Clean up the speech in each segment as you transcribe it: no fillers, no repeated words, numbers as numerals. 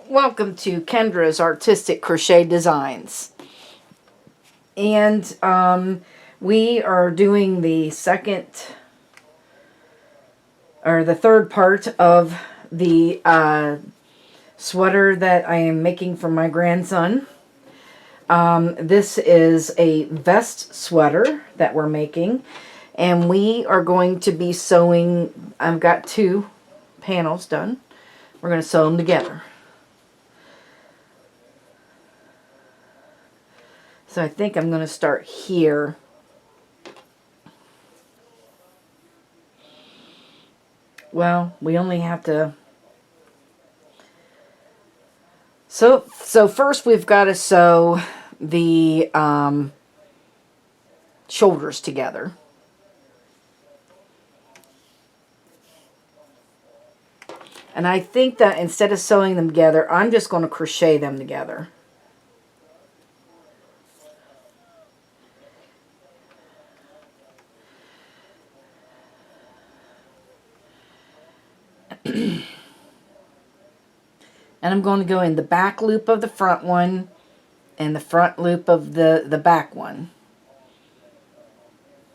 Welcome to Kendra's Artistic Crochet Designs. And we are doing the third part of the sweater that I am making for my grandson. This is a vest sweater that we're making. And we are going to be sewing, I've got 2 panels done. We're going to sew them together. So I think I'm going to start here. Well, we only have to... So first we've got to sew the shoulders together. And I think that instead of sewing them together, I'm just going to crochet them together. And I'm going to go in the back loop of the front one and the front loop of the back one.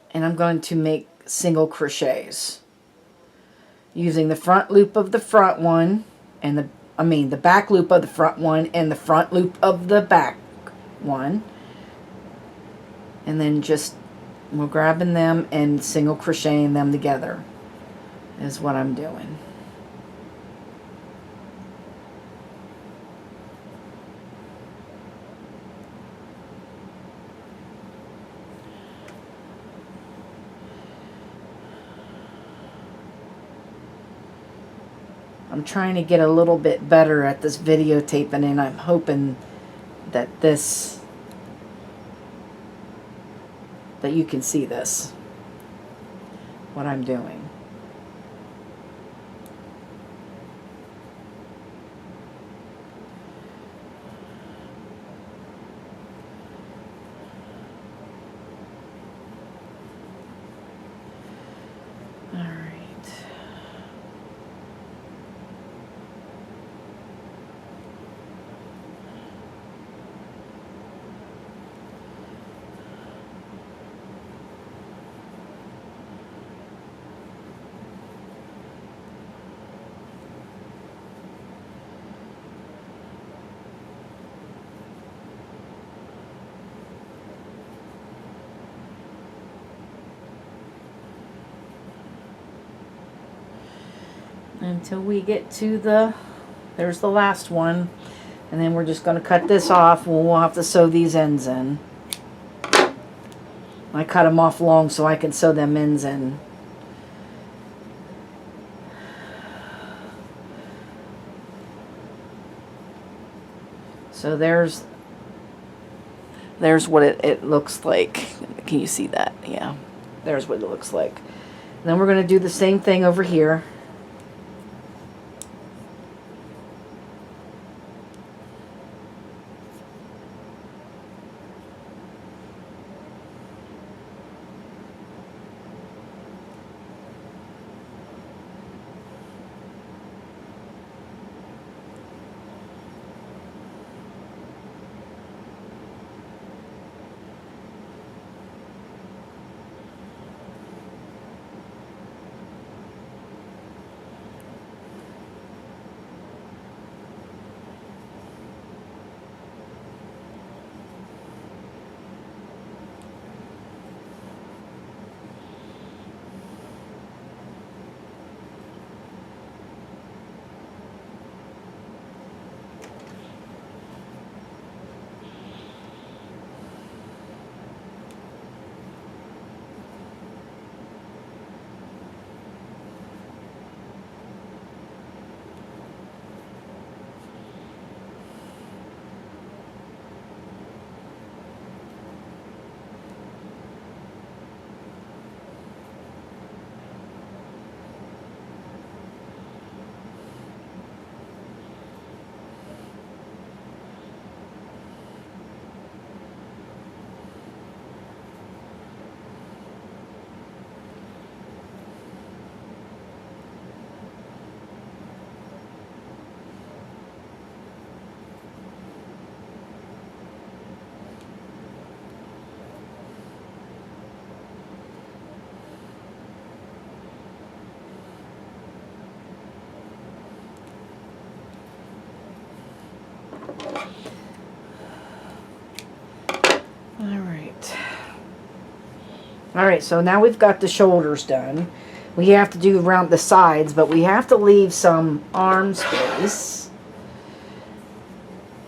And I'm going to make single crochets using the front loop of the front one and the back loop of the front one and the front loop of the back one. And then just we're grabbing them and single crocheting them together is what I'm doing. I'm trying to get a little bit better at this videotaping, and I'm hoping that that you can see this, what I'm doing. Until we get to there's the last one, and then we're just going to cut this off. We'll have to sew these ends in. I cut them off long so I can sew them ends in. So there's what it looks like. Can you see that? Yeah, there's what it looks like. And then we're going to do the same thing over here. All right, so now we've got the shoulders done. We have to do around the sides, but we have to leave some arm space.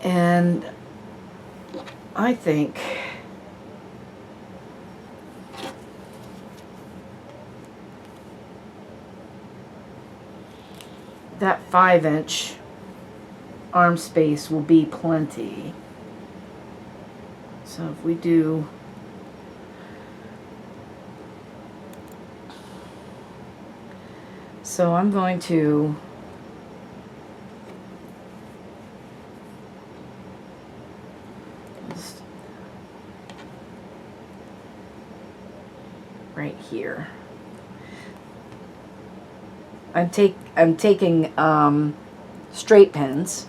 And I think that 5-inch arm space will be plenty. So if we do so I'm going to just right here. I'm taking straight pins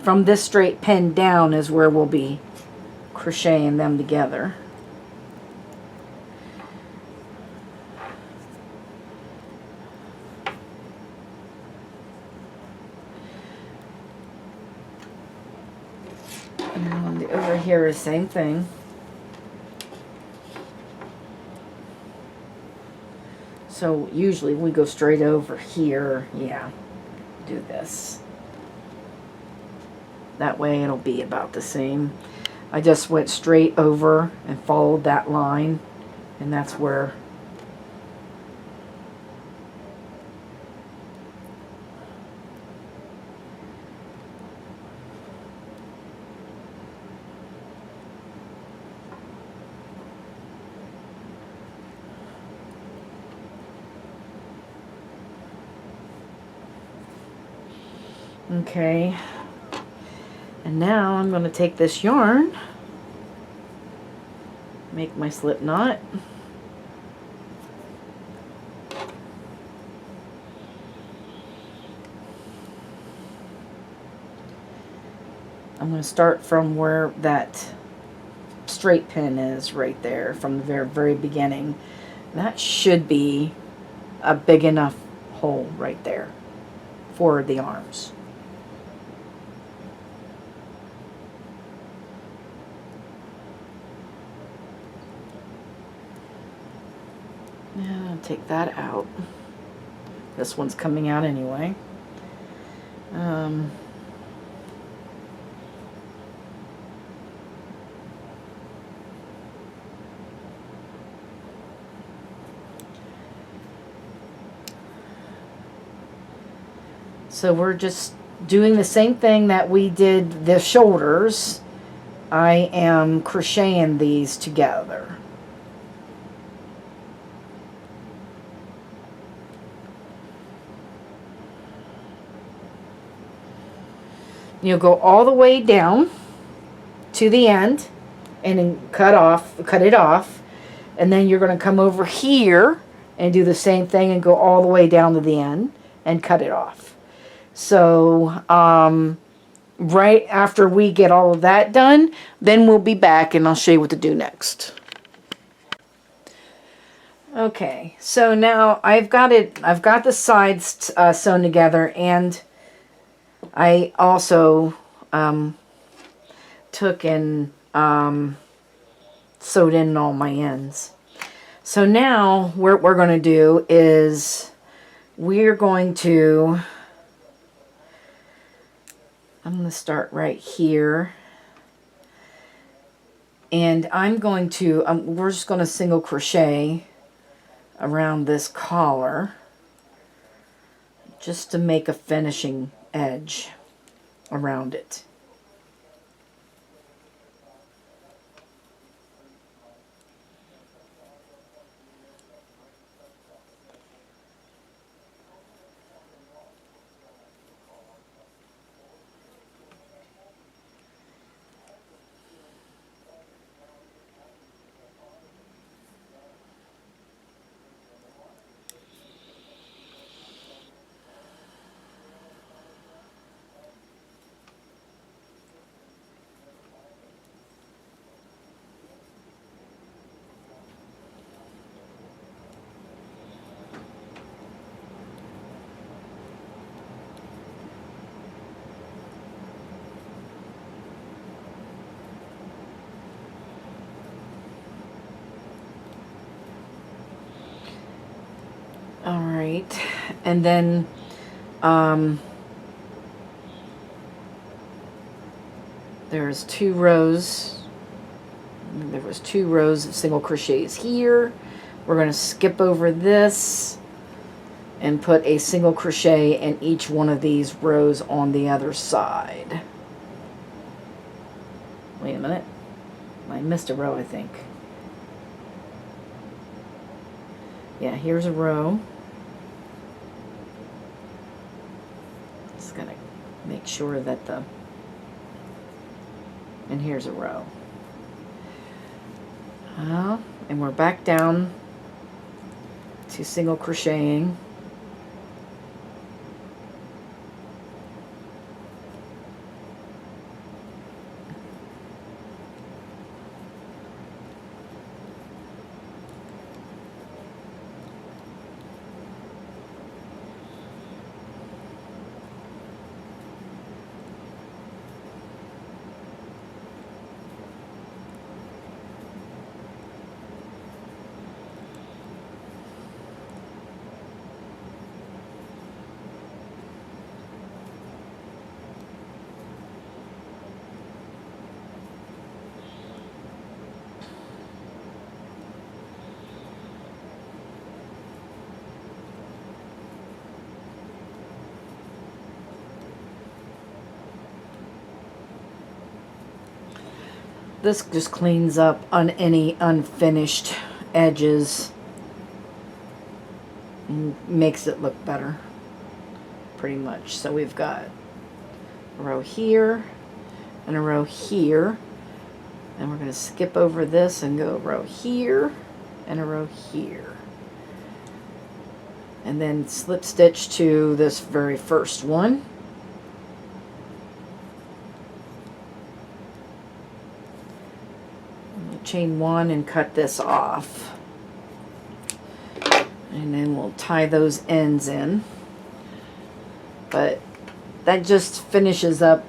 from this straight pin down is where we'll be crocheting them together. And over here is the same thing. So usually we go straight over here. Yeah, do this. That way it'll be about the same. I just went straight over and followed that line, and that's where okay. And now I'm going to take this yarn, make my slip knot. I'm going to start from where that straight pin is right there from the very, very beginning. That should be a big enough hole right there for the arms. I'll take that out. This one's coming out anyway. So we're just doing the same thing that we did the shoulders. I am crocheting these together. You'll go all the way down to the end and then cut it off, and then you're going to come over here and do the same thing and go all the way down to the end and cut it off. So right after we get all of that done, then we'll be back and I'll show you what to do next. Okay, so now I've got the sides sewn together, and I also took and sewed in all my ends. So now what we're going to do is I'm going to start right here, and we're just going to single crochet around this collar just to make a finishing edge around it. right, and then there's 2 rows. There was 2 rows of single crochets here. We're going to skip over this and put a single crochet in each one of these rows on the other side. Wait a minute. I missed a row, I think. Yeah, here's a row. Just going to make sure that and here's a row. And we're back down to single crocheting. This just cleans up on any unfinished edges and makes it look better, pretty much. So we've got a row here and a row here, and we're going to skip over this and go a row here and a row here, and then slip stitch to this very first one. Chain 1 and cut this off, and then we'll tie those ends in. But that just finishes up,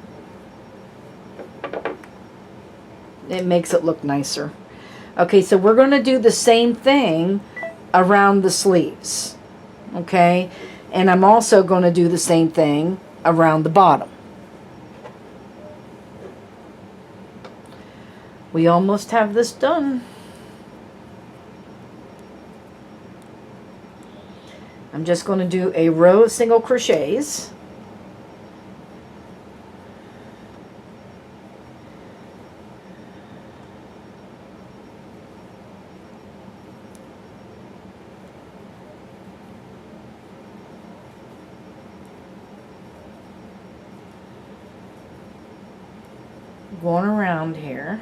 it makes it look nicer. Okay, so we're going to do the same thing around the sleeves, okay, and I'm also going to do the same thing around the bottom. We almost have this done. I'm just going to do a row of single crochets. Going around here.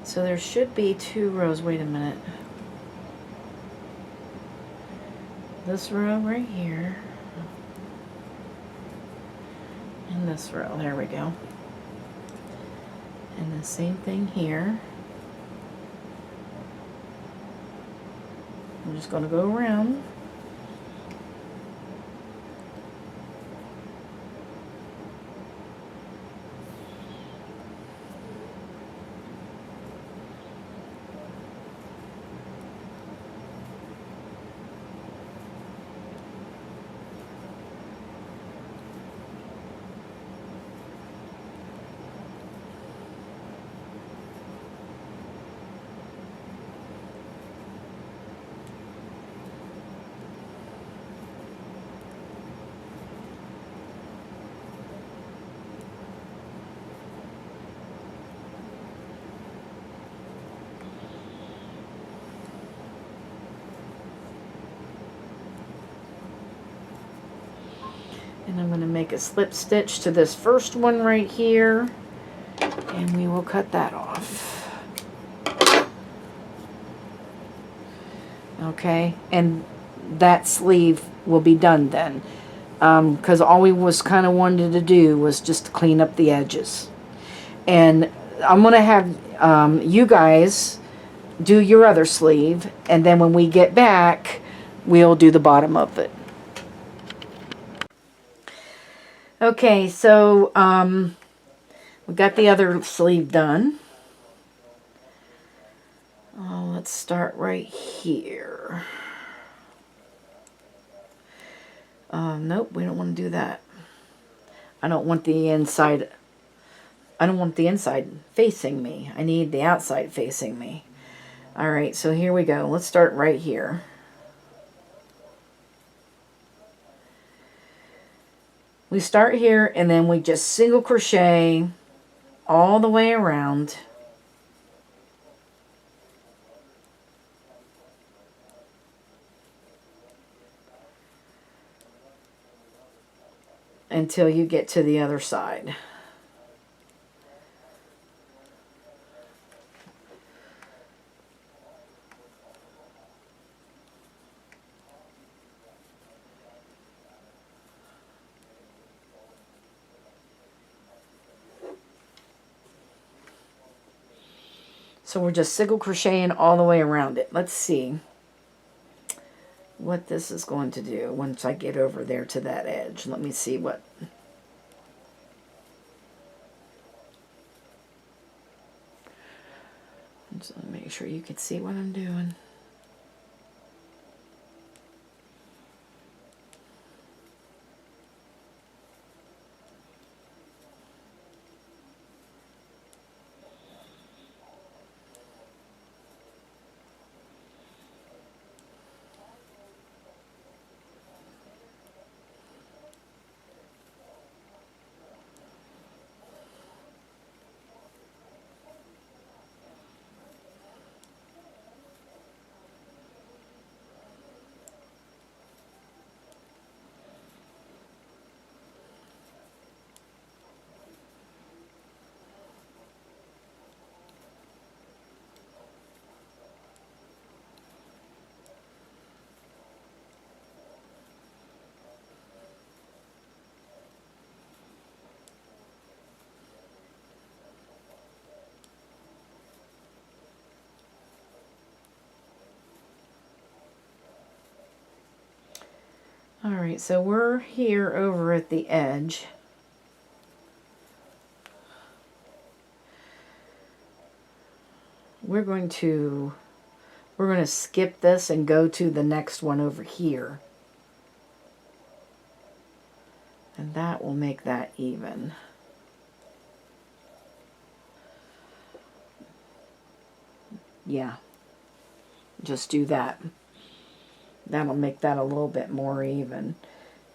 So there should be 2 rows. Wait a minute. This row right here. And this row. There we go. And the same thing here. I'm just going to go around. And I'm going to make a slip stitch to this first one right here, and we will cut that off. Okay, and that sleeve will be done then, because all we was kind of wanted to do was just to clean up the edges. And I'm going to have you guys do your other sleeve, and then when we get back, we'll do the bottom of it. Okay, so we got the other sleeve done. Let's start right here. Nope, we don't want to do that. I don't want the inside facing me. I need the outside facing me. Alright, so here we go. Let's start right here. We start here, and then we just single crochet all the way around. Until you get to the other side. So we're just single crocheting all the way around it. Let's see what this is going to do once I get over there to that edge. Let me see what... So make sure you can see what I'm doing. Alright, so we're here over at the edge. We're going to skip this and go to the next one over here. And that will make that even. Yeah, just do that. That'll make that a little bit more even.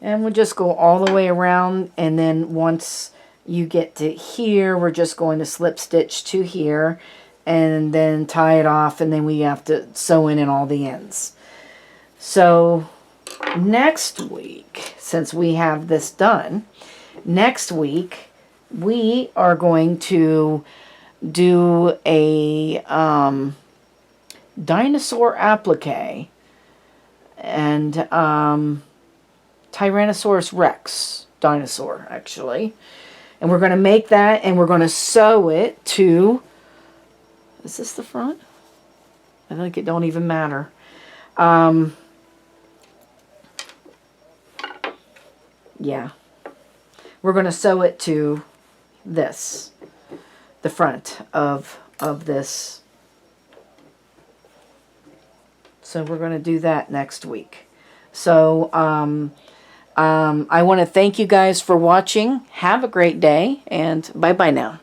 And we'll just go all the way around, and then once you get to here, we're just going to slip stitch to here and then tie it off, and then we have to sew in all the ends. So next week, since we have this done, next week we are going to do a dinosaur applique and Tyrannosaurus Rex dinosaur, actually. And we're going to make that, and we're going to sew it to... Is this the front? I think it don't even matter. Yeah. We're going to sew it to this, the front of this. So we're going to do that next week. So I want to thank you guys for watching. Have a great day, and bye-bye now.